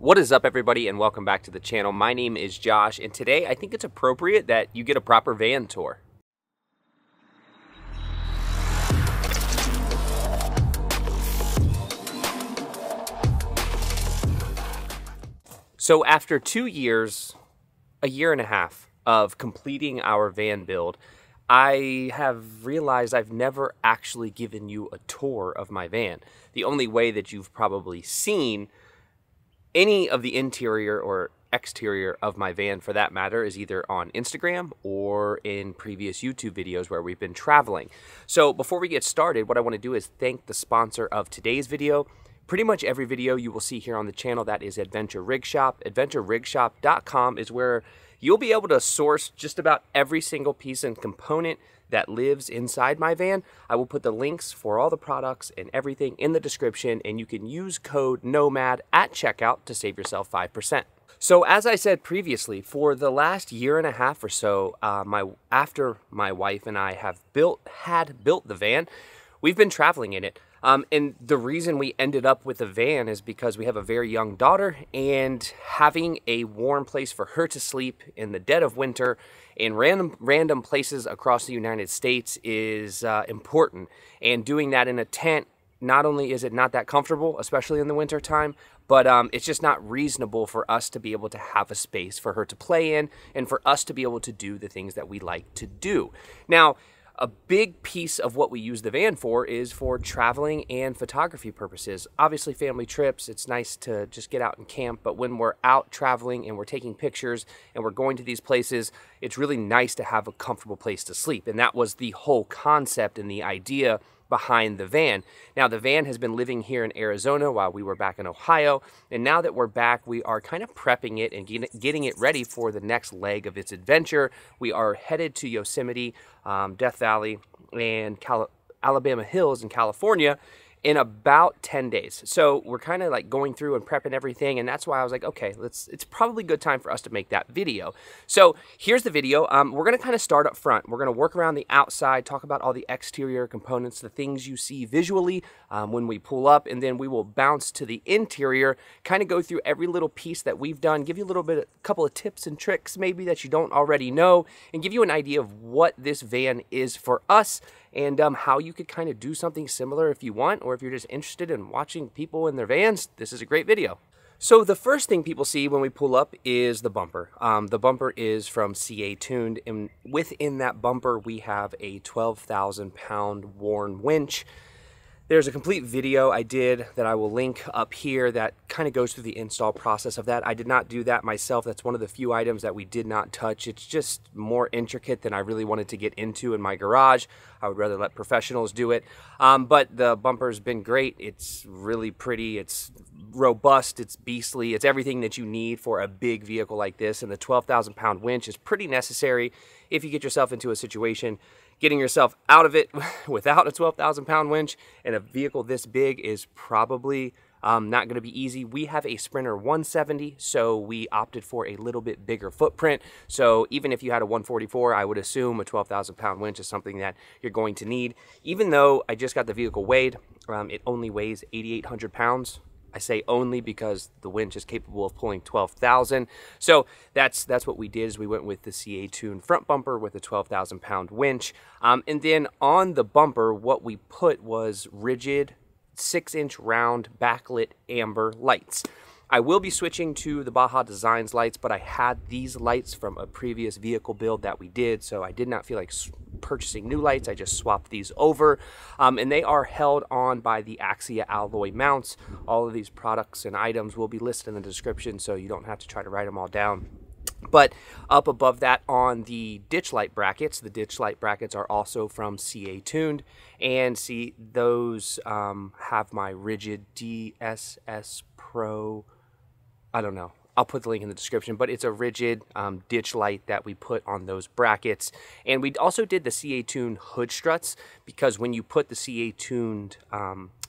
What is up, everybody, and welcome back to the channel. My name is Josh, and today I think it's appropriate that you get a proper van tour. So after 2 years, a year and a half of completing our van build, I have realized I've never actually given you a tour of my van. The only way that you've probably seen any of the interior or exterior of my van, for that matter, is either on Instagram or in previous YouTube videos where we've been traveling. So before we get started, what I want to do is thank the sponsor of today's video. Pretty much every video you will see here on the channel, that is Adventure Rig Shop. AdventureRigShop.com is where you'll be able to source just about every single piece and component that lives inside my van. I will put the links for all the products and everything in the description, and you can use code NOMAD at checkout to save yourself 5%. So as I said previously, for the last year and a half or so, after my wife and I had built the van, we've been traveling in it. And the reason we ended up with a van is because we have a very young daughter, and having a warm place for her to sleep in the dead of winter in random places across the United States is important. And doing that in a tent, not only is it not that comfortable, especially in the winter time, but it's just not reasonable for us to be able to have a space for her to play in and for us to be able to do the things that we like to do. Now, a big piece of what we use the van for is for traveling and photography purposes. Obviously, family trips, it's nice to just get out and camp, but when we're out traveling and we're taking pictures and we're going to these places, it's really nice to have a comfortable place to sleep. And that was the whole concept and the idea behind the van. Now, the van has been living here in Arizona while we were back in Ohio, and now that we're back, we are kind of prepping it and getting it ready for the next leg of its adventure. We are headed to Yosemite, Death Valley, and Alabama Hills in California in about 10 days. So we're kind of like going through and prepping everything, and that's why I was like, okay, it's probably a good time for us to make that video. So here's the video. We're gonna kind of start up front. We're gonna work around the outside, talk about all the exterior components, the things you see visually when we pull up, and then we will bounce to the interior, kind of go through every little piece that we've done, give you a couple of tips and tricks maybe that you don't already know, and give you an idea of what this van is for us, and how you could kind of do something similar if you want, or if you're just interested in watching people in their vans, this is a great video. So the first thing people see when we pull up is the bumper. The bumper is from CA Tuned, and within that bumper we have a 12,000 pound Warn winch. There's a complete video I did that I will link up here that kind of goes through the install process of that. I did not do that myself. That's one of the few items that we did not touch. It's just more intricate than I really wanted to get into in my garage. I would rather let professionals do it. But the bumper's been great. It's really pretty. It's robust. It's beastly. It's everything that you need for a big vehicle like this. And the 12,000 pound winch is pretty necessary if you get yourself into a situation. Getting yourself out of it without a 12,000 pound winch and a vehicle this big is probably not going to be easy. We have a Sprinter 170, so we opted for a little bit bigger footprint. So even if you had a 144, I would assume a 12,000 pound winch is something that you're going to need. Even though I just got the vehicle weighed, it only weighs 8,800 pounds. I say only because the winch is capable of pulling 12,000. So that's what we did, is we went with the CA Tuned front bumper with a 12,000 pound winch. And then on the bumper, what we put was rigid 6-inch round backlit amber lights. I will be switching to the Baja Designs lights, but I had these lights from a previous vehicle build that we did, so I did not feel like purchasing new lights. I just swapped these over, and they are held on by the Axia alloy mounts. All of these products and items will be listed in the description, so you don't have to try to write them all down. But up above that on the ditch light brackets, the ditch light brackets are also from CA Tuned, and see those have my rigid DSS Pro, I don't know, I'll put the link in the description, but it's a rigid ditch light that we put on those brackets. And we also did the CA Tuned hood struts, because when you put the CA Tuned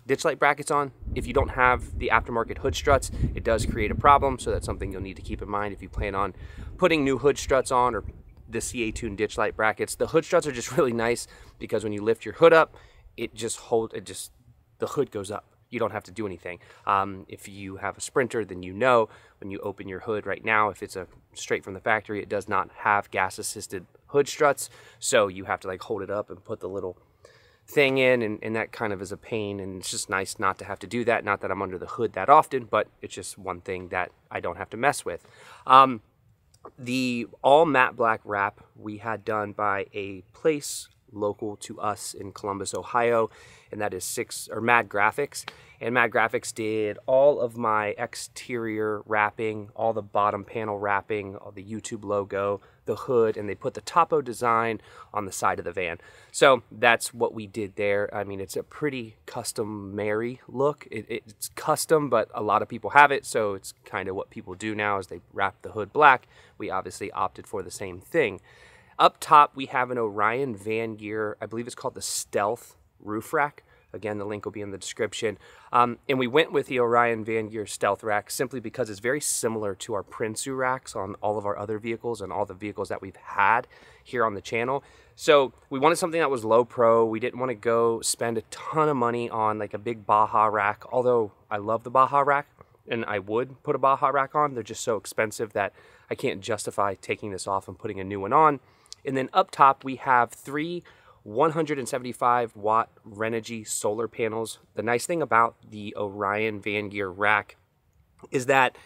ditch light brackets on, if you don't have the aftermarket hood struts, it does create a problem. So that's something you'll need to keep in mind if you plan on putting new hood struts on, or the CA Tuned ditch light brackets. The hood struts are just really nice because when you lift your hood up, the hood goes up. you don't have to do anything. If you have a Sprinter, then you know when you open your hood right now, if it's a straight from the factory, it does not have gas assisted hood struts. So you have to like hold it up and put the little thing in, and that kind of is a pain, and it's just nice not to have to do that. Not that I'm under the hood that often, but it's just one thing that I don't have to mess with. The all matte black wrap we had done by a place local to us in Columbus, Ohio, and that is Mad Graphics. And Mad Graphics did all of my exterior wrapping, all the bottom panel wrapping, all the YouTube logo, the hood, and they put the Topo design on the side of the van. So that's what we did there. I mean, it's a pretty customary look. It's custom, but a lot of people have it, so it's kind of what people do now is they wrap the hood black. We obviously opted for the same thing. Up top, we have an Orion Van Gear, I believe it's called the Stealth roof rack. Again, the link will be in the description. And we went with the Orion Van Gear Stealth rack simply because it's very similar to our Prinsu racks on all of our other vehicles and all the vehicles that we've had here on the channel. So we wanted something that was low pro. We didn't want to go spend a ton of money on like a big Baja rack, although I love the Baja rack and I would put a Baja rack on. They're just so expensive that I can't justify taking this off and putting a new one on. And then up top, we have 3 175 watt Renogy solar panels. The nice thing about the Orion Van Gear rack is that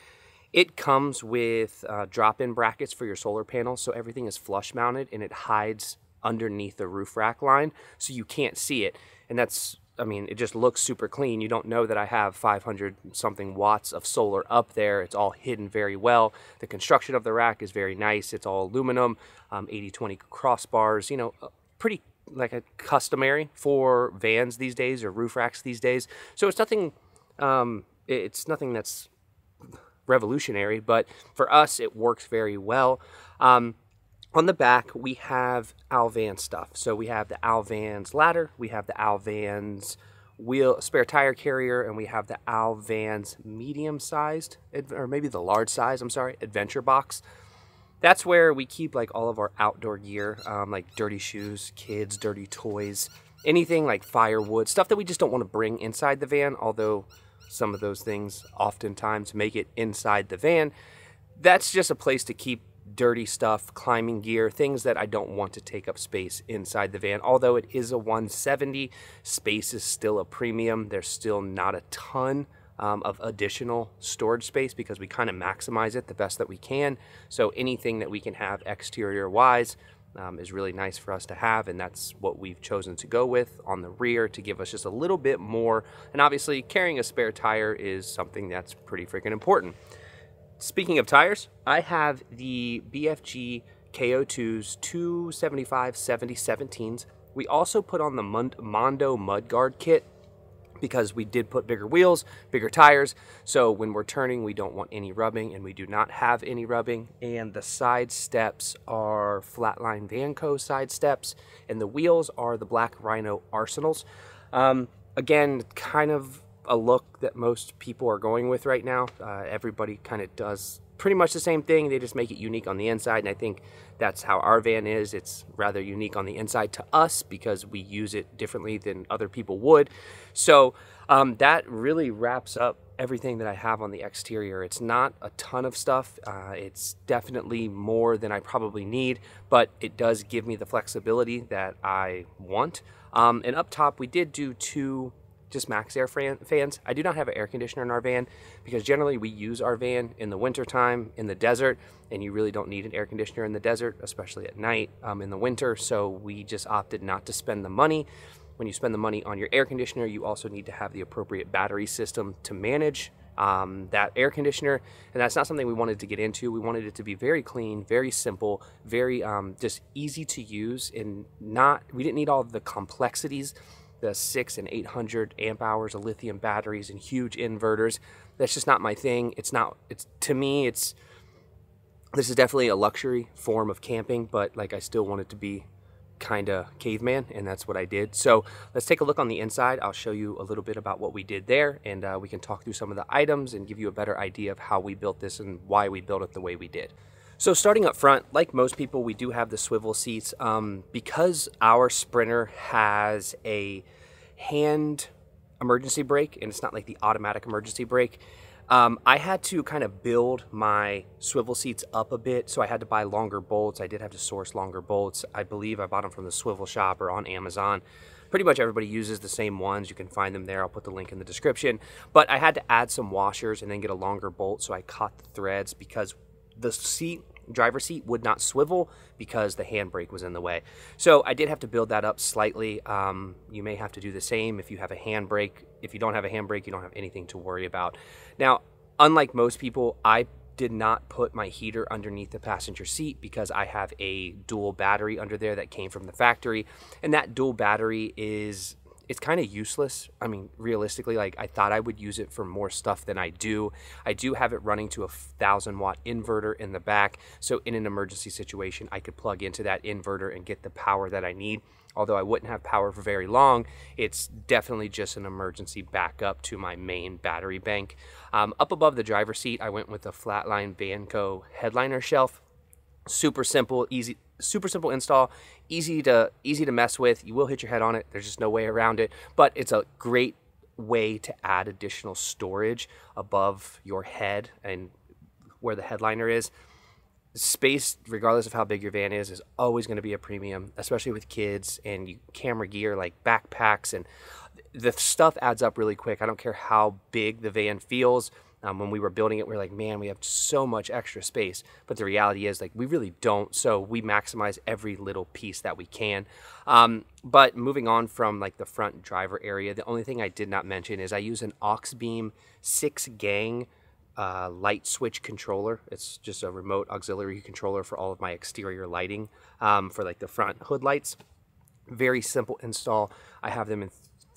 it comes with drop-in brackets for your solar panels, so everything is flush mounted and it hides underneath the roof rack line, so you can't see it. And that's, I mean, it just looks super clean. You don't know that I have 500 something watts of solar up there. It's all hidden very well. The construction of the rack is very nice. It's all aluminum, 80/20 crossbars, you know, pretty like a customary for vans these days or roof racks these days. So it's nothing that's revolutionary, but for us, it works very well. On the back, we have Alvan stuff. So we have the Alvan's ladder, we have the Alvan's spare tire carrier, and we have the Alvan's medium-sized, or maybe the large size, adventure box. That's where we keep like all of our outdoor gear, like dirty shoes, kids, dirty toys, anything like firewood, stuff that we just don't want to bring inside the van, although some of those things oftentimes make it inside the van. That's just a place to keep dirty stuff, climbing gear, things that I don't want to take up space inside the van. Although it is a 170, space is still a premium. There's still not a ton of additional storage space because we kind of maximize it the best that we can. So anything that we can have exterior wise is really nice for us to have, and that's what we've chosen to go with on the rear to give us just a little bit more. And obviously carrying a spare tire is something that's pretty freaking important. Speaking of tires, I have the BFG KO2's 275/70/17s. We also put on the Mondo Mudguard kit because we did put bigger wheels, bigger tires, so when we're turning, we don't want any rubbing, and we do not have any rubbing. And the side steps are Flatline Vanco side steps, and the wheels are the Black Rhino Arsenals. Again, kind of a look that most people are going with right now. Everybody kind of does pretty much the same thing. They just make it unique on the inside, and I think that's how our van is. It's rather unique on the inside to us because we use it differently than other people would. So that really wraps up everything that I have on the exterior. It's not a ton of stuff. It's definitely more than I probably need, but it does give me the flexibility that I want. And up top, we did do 2 just MaxxAir fans. I do not have an air conditioner in our van because generally we use our van in the wintertime in the desert, and you really don't need an air conditioner in the desert, especially at night in the winter. So we just opted not to spend the money. When you spend the money on your air conditioner, you also need to have the appropriate battery system to manage that air conditioner, and that's not something we wanted to get into. We wanted it to be very clean, very simple, very just easy to use, and we didn't need all of the complexities, the 600 and 800 amp hours of lithium batteries and huge inverters. That's just not my thing. To me, this is definitely a luxury form of camping, but like I still want it to be kind of caveman, and that's what I did. So let's take a look on the inside. I'll show you a little bit about what we did there, and we can talk through some of the items and give you a better idea of how we built this and why we built it the way we did. So starting up front, like most people, we do have the swivel seats. Because our Sprinter has a hand emergency brake, and it's not like the automatic emergency brake. I had to kind of build my swivel seats up a bit, so I had to buy longer bolts. I did have to source longer bolts. I believe I bought them from the Swivel Shop or on Amazon. Pretty much everybody uses the same ones. You can find them there. I'll put the link in the description. But I had to add some washers and then get a longer bolt, so I caught the threads because the driver's seat would not swivel because the handbrake was in the way. So I did have to build that up slightly. You may have to do the same if you have a handbrake. If you don't have a handbrake, you don't have anything to worry about. Now, unlike most people, I did not put my heater underneath the passenger seat because I have a dual battery under there that came from the factory, and that dual battery it's kind of useless. I mean, realistically, like I thought I would use it for more stuff than I do. I do have it running to a 1,000-watt inverter in the back, so in an emergency situation, I could plug into that inverter and get the power that I need. Although I wouldn't have power for very long, it's definitely just an emergency backup to my main battery bank. Up above the driver's seat, I went with a Flatline Vanco headliner shelf. Super simple, easy, super simple install, easy to mess with. You will hit your head on it. There's just no way around it, but it's a great way to add additional storage above your head and where the headliner is. Space, regardless of how big your van is always going to be a premium, especially with kids and camera gear like backpacks, and the stuff adds up really quick. I don't care how big the van feels. When we were building it, we were like, man, we have so much extra space. But the reality is, like, we really don't. So we maximize every little piece that we can. But moving on from like the front driver area, the only thing I did not mention is I use an Auxbeam 6-gang light switch controller. It's just a remote auxiliary controller for all of my exterior lighting for like the front hood lights. Very simple install. I have them in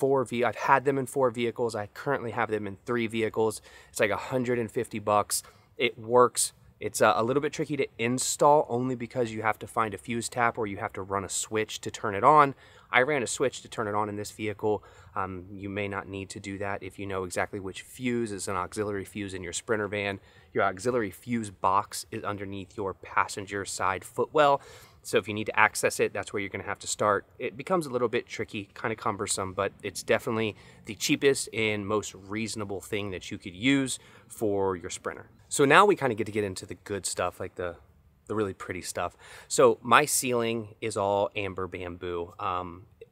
I've had them in 4 vehicles. I currently have them in 3 vehicles. It's like $150. It works. It's a little bit tricky to install only because you have to find a fuse tap or you have to run a switch to turn it on. I ran a switch to turn it on in this vehicle. You may not need to do that if you know exactly which fuse is an auxiliary fuse in your Sprinter van. Your auxiliary fuse box is underneath your passenger side footwell. So if you need to access it, that's where you're going to have to start. It becomes a little bit tricky, kind of cumbersome, but it's definitely the cheapest and most reasonable thing that you could use for your Sprinter. So now we kind of get to get into the good stuff, like the really pretty stuff. So my ceiling is all amber bamboo.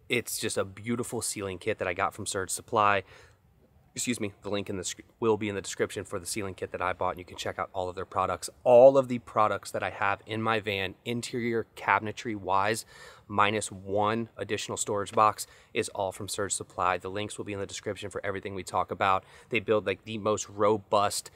It's just a beautiful ceiling kit that I got from Surge Supply. Excuse me, the link will be in the description for the ceiling kit that I bought, and you can check out all of their products. All of the products that I have in my van, interior cabinetry wise, minus 1 additional storage box, is all from Surge Supply. The links will be in the description for everything we talk about. They build like the most robust,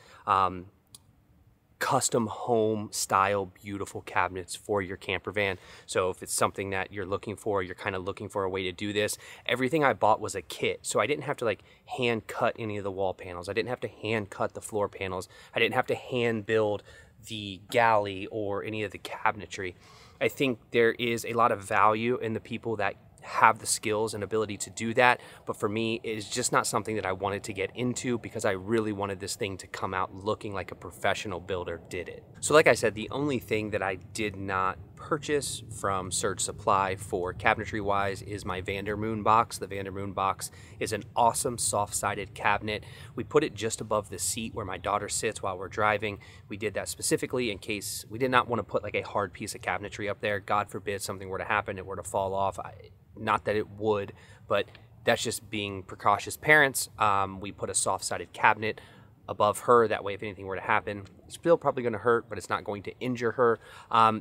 custom home style beautiful cabinets for your camper van. So if it's something that you're looking for, you're kind of looking for a way to do this, everything I bought was a kit. So I didn't have to like hand cut any of the wall panels. I didn't have to hand cut the floor panels. I didn't have to hand build the galley or any of the cabinetry. I think there is a lot of value in the people that have the skills and ability to do that, but for me it's just not something that I wanted to get into because I really wanted this thing to come out looking like a professional builder did it. So like I said, the only thing that I did not purchase from Surge Supply for cabinetry wise is my Vandermoon box. The Vandermoon box is an awesome soft-sided cabinet. We put it just above the seat where my daughter sits while we're driving. We did that specifically in case we did not want to put like a hard piece of cabinetry up there. God forbid something were to happen, it were to fall off. Not that it would, but that's just being precautious parents. We put a soft-sided cabinet above her. That way, if anything were to happen, it's still probably going to hurt, but it's not going to injure her.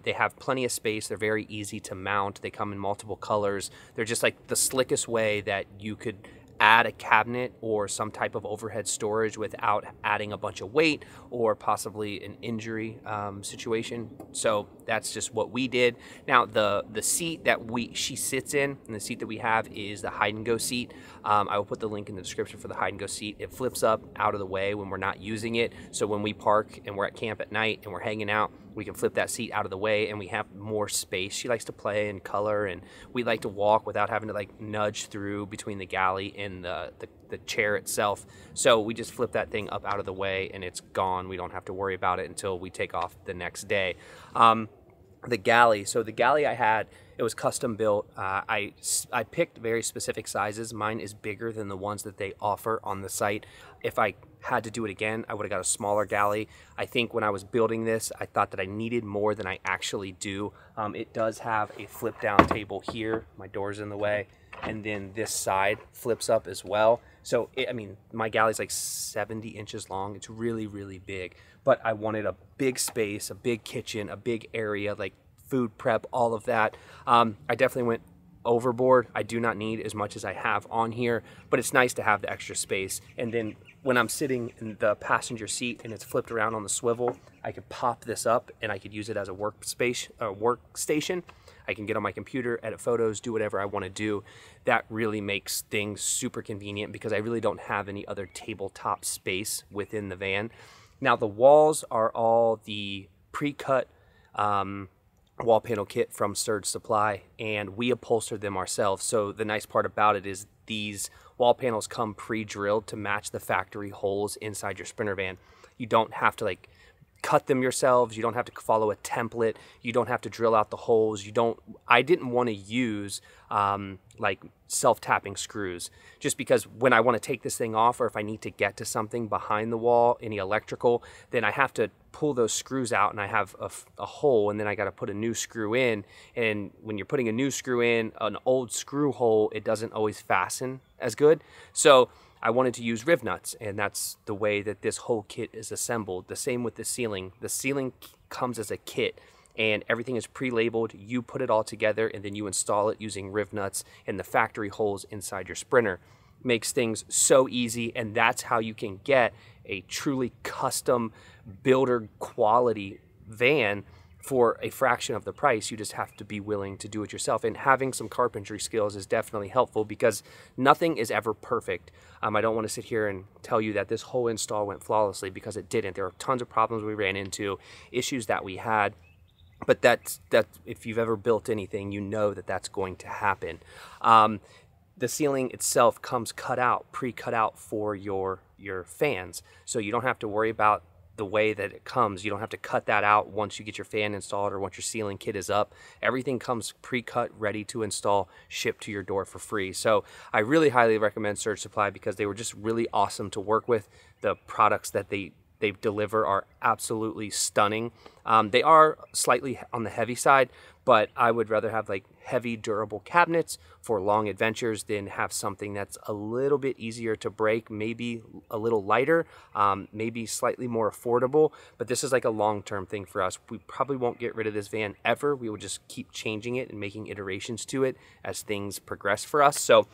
They have plenty of space. They're very easy to mount. They come in multiple colors. They're just like the slickest way that you could add a cabinet or some type of overhead storage without adding a bunch of weight or possibly an injury situation. So that's just what we did. Now the seat that she sits in, and the seat that we have is the hide and go seat. I will put the link in the description for the hide and go seat. It flips up out of the way when we're not using it. So when we park and we're at camp at night and we're hanging out, we can flip that seat out of the way and we have more space. She likes to play and color, and we like to walk without having to like nudge through between the galley and the chair itself. So we just flip that thing up out of the way and it's gone. We don't have to worry about it until we take off the next day. The galley. So the galley I had It was custom built. I picked very specific sizes. Mine is bigger than the ones that they offer on the site. If I had to do it again, I would have got a smaller galley. I think when I was building this, I thought that I needed more than I actually do. It does have a flip down table here. My door's in the way. And then this side flips up as well. So, I mean, my galley's like 70 inches long. It's really, really big. But I wanted a big space, a big kitchen, a big area, like food prep, all of that. I definitely went overboard. I do not need as much as I have on here, but it's nice to have the extra space. And then when I'm sitting in the passenger seat and it's flipped around on the swivel, I could pop this up and I could use it as a workstation. I can get on my computer, edit photos, do whatever I want to do. That really makes things super convenient because I really don't have any other tabletop space within the van. Now the walls are all the pre-cut wall panel kit from Surge Supply, and we upholstered them ourselves. So the nice part about it is these wall panels come pre-drilled to match the factory holes inside your Sprinter van. You don't have to like cut them yourselves. You don't have to follow a template. You don't have to drill out the holes. I didn't want to use like self-tapping screws, just because when I want to take this thing off, or if I need to get to something behind the wall, any electrical, then I have to pull those screws out and I have a hole, and then I got to put a new screw in. And when you're putting a new screw in, an old screw hole, it doesn't always fasten as good. So I wanted to use riv nuts, and that's the way that this whole kit is assembled. The same with the ceiling. The ceiling comes as a kit, and everything is pre-labeled. You put it all together, and then you install it using riv nuts and the factory holes inside your Sprinter. Makes things so easy, and that's how you can get a truly custom builder quality van for a fraction of the price. You just have to be willing to do it yourself, and having some carpentry skills is definitely helpful because nothing is ever perfect. I don't want to sit here and tell you that this whole install went flawlessly, because it didn't. There were tons of problems we ran into, issues that we had, but that's if you've ever built anything, you know that that's going to happen. The ceiling itself comes cut out, pre-cut out for your fans, so you don't have to worry about the way that it comes. You don't have to cut that out once you get your fan installed or once your ceiling kit is up. Everything comes pre-cut, ready to install, shipped to your door for free. So I really highly recommend Surge Supply because they were just really awesome to work with. The products that they deliver are absolutely stunning. They are slightly on the heavy side, but I would rather have like heavy durable cabinets for long adventures than have something that's a little bit easier to break, maybe a little lighter, maybe slightly more affordable. But this is like a long-term thing for us. We probably won't get rid of this van ever. We will just keep changing it and making iterations to it as things progress for us. So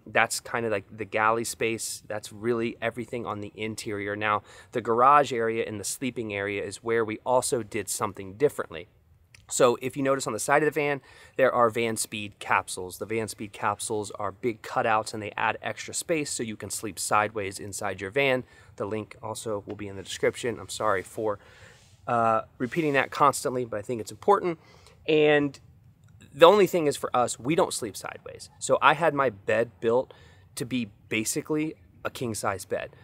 that's kind of like the galley space. That's really everything on the interior. Now, the garage area and the sleeping area is where we also did something differently. So if you notice on the side of the van, there are Van Speed capsules. The Van Speed capsules are big cutouts, and they add extra space so you can sleep sideways inside your van. The link also will be in the description. I'm sorry for repeating that constantly, but I think it's important. And the only thing is, for us, we don't sleep sideways. So I had my bed built to be basically a king-size bed.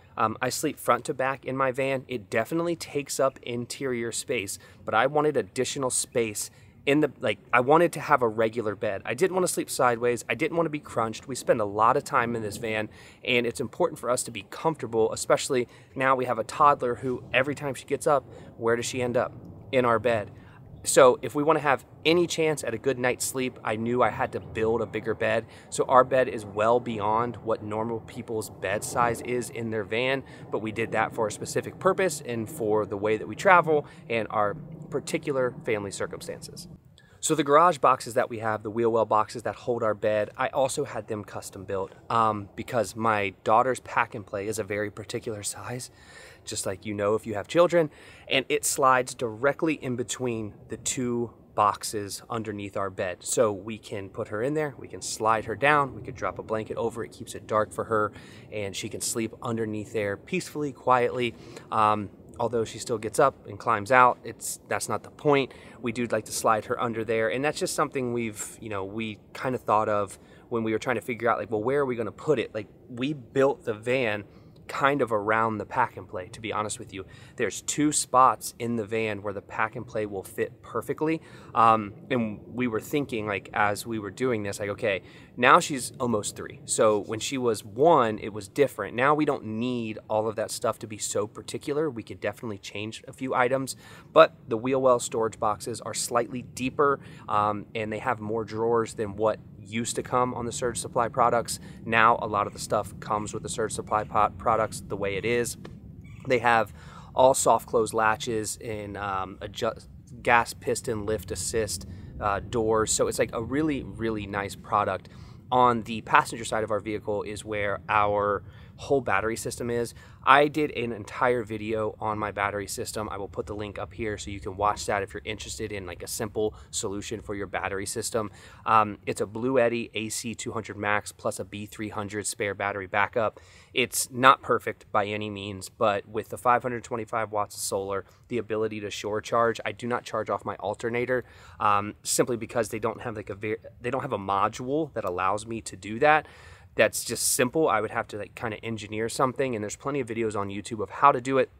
I sleep front to back in my van. It definitely takes up interior space, but I wanted additional space in the, I wanted to have a regular bed. I didn't want to sleep sideways. I didn't want to be crunched. We spend a lot of time in this van, and it's important for us to be comfortable, especially now we have a toddler who, every time she gets up, where does she end up? In our bed. So if we want to have any chance at a good night's sleep, I knew I had to build a bigger bed. So our bed is well beyond what normal people's bed size is in their van, but we did that for a specific purpose and for the way that we travel and our particular family circumstances. So the garage boxes that we have, the wheel well boxes that hold our bed, I also had them custom built because my daughter's pack and play is a very particular size, just like you know if you have children, and it slides directly in between the two boxes underneath our bed. So we can put her in there, we can slide her down, we could drop a blanket over it, keeps it dark for her, and she can sleep underneath there peacefully, quietly. Although she still gets up and climbs out, that's not the point. We do like to slide her under there, and that's just something we kind of thought of when we were trying to figure out, like, well, where are we going to put it? Like, we built the van kind of around the pack and play, to be honest with you. There's 2 spots in the van where the pack and play will fit perfectly. And we were thinking, like, as we were doing this, like, okay, now she's almost 3. So when she was 1, it was different. Now we don't need all of that stuff to be so particular. We could definitely change a few items, but the wheel well storage boxes are slightly deeper, and they have more drawers than what used to come on the Surge Supply products. Now a lot of the stuff comes with the Surge Supply products the way it is. They have all soft close latches and adjust gas piston lift assist doors, so it's like a really, really nice product. On the passenger side of our vehicle is where our whole battery system is. I did an entire video on my battery system. I will put the link up here so you can watch that if you're interested in like a simple solution for your battery system. It's a Bluetti AC200 Max plus a B300 spare battery backup. It's not perfect by any means, but with the 525 watts of solar, the ability to shore charge, I do not charge off my alternator simply because they don't have like they don't have a module that allows me to do that. That's just simple. I would have to like kind of engineer something, and there's plenty of videos on YouTube of how to do it.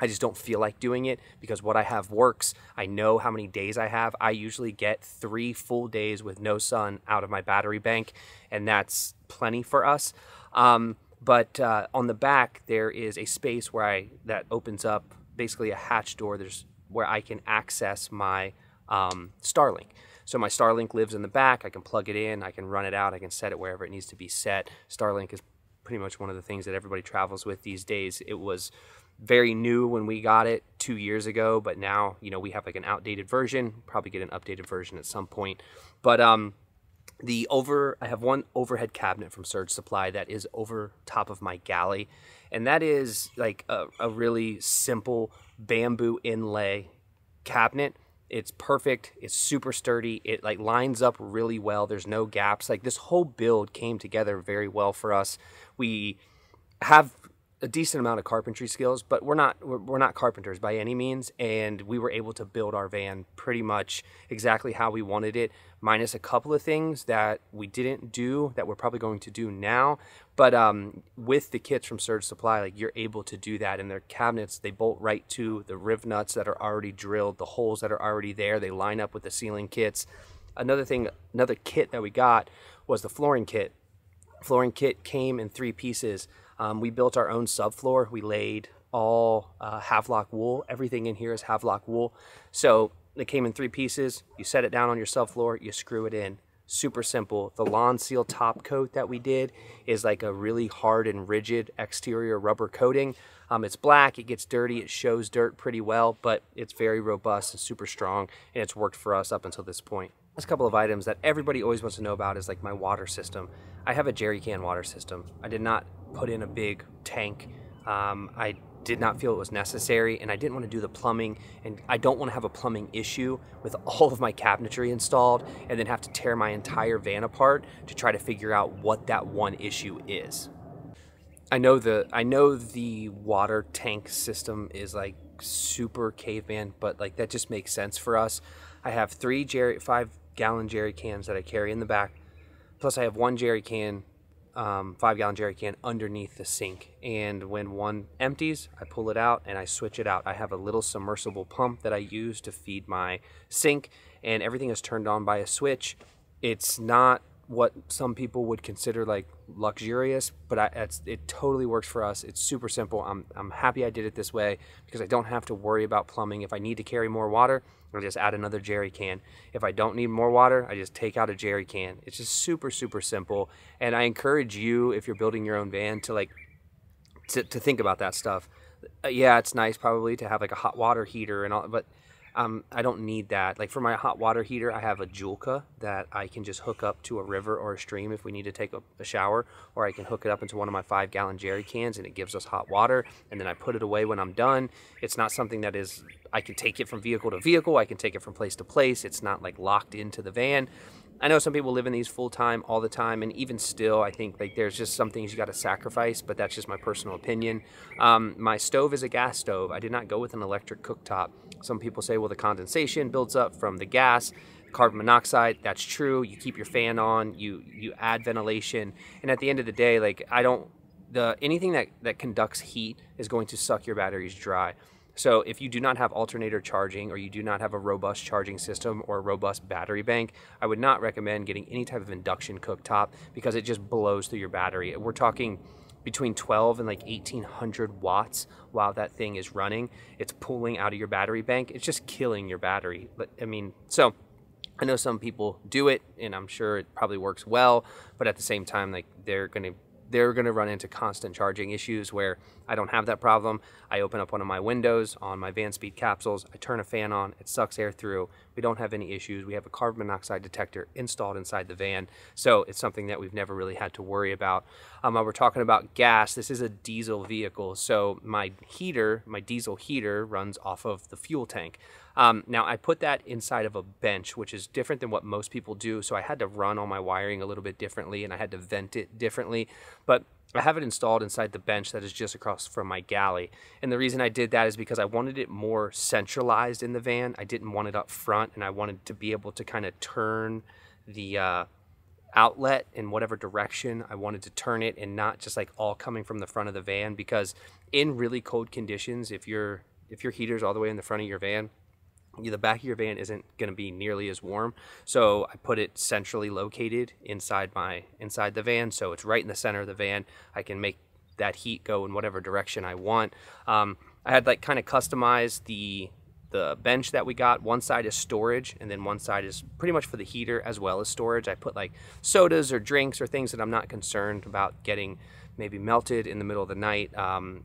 I just don't feel like doing it because what I have works. I know how many days I have. I usually get 3 full days with no sun out of my battery bank, and that's plenty for us. But on the back, there is a space where that opens up, basically a hatch door. There's where I can access my Starlink. So my Starlink lives in the back. I can plug it in, I can run it out, I can set it wherever it needs to be set. Starlink is pretty much one of the things that everybody travels with these days. It was very new when we got it 2 years ago, but now, you know, we have like an outdated version, probably get an updated version at some point. But I have one overhead cabinet from Surge Supply that is over top of my galley, and that is like a really simple bamboo inlay cabinet. It's perfect. It's super sturdy. It like lines up really well. There's no gaps. Like this whole build came together very well for us. We have a decent amount of carpentry skills, but we're not carpenters by any means, and we were able to build our van pretty much exactly how we wanted it, minus a couple of things that we didn't do that we're probably going to do now. But with the kits from Surge Supply, like you're able to do that, and their cabinets, they bolt right to the riv nuts that are already drilled, the holes that are already there. They line up with the ceiling kits. Another kit that we got was the flooring kit. Flooring kit came in 3 pieces. We built our own subfloor. We laid all Havelock wool. Everything in here is Havelock wool. So it came in 3 pieces. You set it down on your subfloor, you screw it in. Super simple. The Lawn Seal top coat that we did is like a really hard and rigid exterior rubber coating. It's black, it gets dirty, it shows dirt pretty well, but it's very robust and super strong, and it's worked for us up until this point. Last couple of items that everybody always wants to know about is like my water system. I have a jerry can water system. I did not put in a big tank. I did not feel it was necessary, and I didn't want to do the plumbing, and I don't want to have a plumbing issue with all of my cabinetry installed and then have to tear my entire van apart to try to figure out what that one issue is. I know the water tank system is like super caveman, but like that just makes sense for us. I have 3 5-gallon jerry cans that I carry in the back, plus I have 1 jerry can, 5-gallon jerry can underneath the sink, and when one empties, I pull it out and I switch it out. I have a little submersible pump that I use to feed my sink, and everything is turned on by a switch. It's not what some people would consider like luxurious, but it totally works for us. It's super simple. I'm happy I did it this way because I don't have to worry about plumbing. If I need to carry more water, I'll just add another jerry can. If I don't need more water, I just take out a jerry can. It's just super, super simple. And I encourage you, if you're building your own van, to like to think about that stuff. Yeah, it's nice probably to have like a hot water heater and all, but I don't need that. Like for my hot water heater, I have a Julka that I can just hook up to a river or a stream if we need to take a shower, or I can hook it up into one of my 5-gallon jerry cans and it gives us hot water, and then I put it away when I'm done. It's not something that is, I can take it from vehicle to vehicle, I can take it from place to place. It's not like locked into the van. I know some people live in these full time, all the time, and even still, I think like there's just some things you got to sacrifice, but that's just my personal opinion. My stove is a gas stove. I did not go with an electric cooktop. Some people say, well, the condensation builds up from the gas, carbon monoxide. That's true. You keep your fan on, you add ventilation, and at the end of the day, like I don't anything that conducts heat is going to suck your batteries dry. So if you do not have alternator charging, or you do not have a robust charging system or a robust battery bank, I would not recommend getting any type of induction cooktop, because it just blows through your battery. We're talking between 12 and like 1800 watts while that thing is running. It's pulling out of your battery bank. It's just killing your battery. But I mean, so I know some people do it, and I'm sure it probably works well, but at the same time, like they're gonna run into constant charging issues, where I don't have that problem. I open up one of my windows on my VanSpeed capsules, I turn a fan on, it sucks air through. We don't have any issues. We have a carbon monoxide detector installed inside the van, so it's something that we've never really had to worry about. While we're talking about gas, this is a diesel vehicle, so my diesel heater runs off of the fuel tank. Now, I put that inside of a bench, which is different than what most people do, so I had to run all my wiring a little bit differently, and I had to vent it differently, but I have it installed inside the bench that is just across from my galley. And the reason I did that is because I wanted it more centralized in the van. I didn't want it up front, and I wanted to be able to kind of turn the outlet in whatever direction I wanted to turn it, and not just like all coming from the front of the van, because in really cold conditions, if your heater's all the way in the front of your van, the back of your van isn't going to be nearly as warm. So I put it centrally located inside the van, so it's right in the center of the van. I can make that heat go in whatever direction I want. I had like kind of customized the bench that we got. One side is storage, and then one side is pretty much for the heater as well as storage. I put like sodas or drinks or things that I'm not concerned about getting maybe melted in the middle of the night.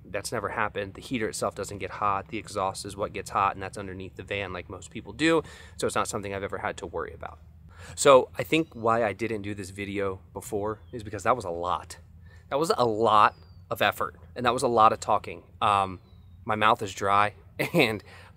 That's never happened. The heater itself doesn't get hot. The exhaust is what gets hot, and that's underneath the van like most people do. So it's not something I've ever had to worry about. So I think why I didn't do this video before is because that was a lot. That was a lot of effort, and that was a lot of talking. My mouth is dry,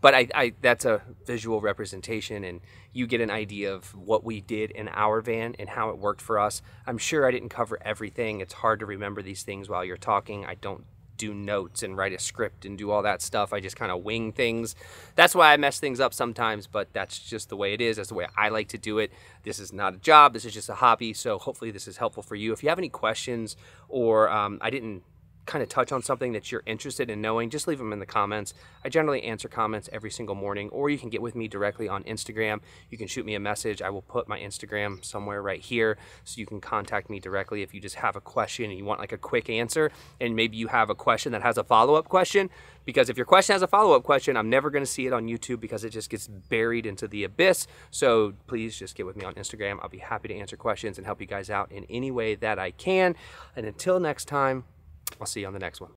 but I that's a visual representation, and you get an idea of what we did in our van and how it worked for us. I'm sure I didn't cover everything. It's hard to remember these things while you're talking. I don't do notes and write a script and do all that stuff. I just kind of wing things. That's why I mess things up sometimes, but that's just the way it is. That's the way I like to do it. This is not a job. This is just a hobby. So hopefully this is helpful for you. If you have any questions, or I didn't kind of touch on something that you're interested in knowing, just leave them in the comments. I generally answer comments every single morning, or you can get with me directly on Instagram. You can shoot me a message. I will put my Instagram somewhere right here, so you can contact me directly if you just have a question and you want like a quick answer, and maybe you have a question that has a follow-up question, because if your question has a follow-up question, I'm never going to see it on YouTube because it just gets buried into the abyss. So please just get with me on Instagram. I'll be happy to answer questions and help you guys out in any way that I can. And until next time, I'll see you on the next one.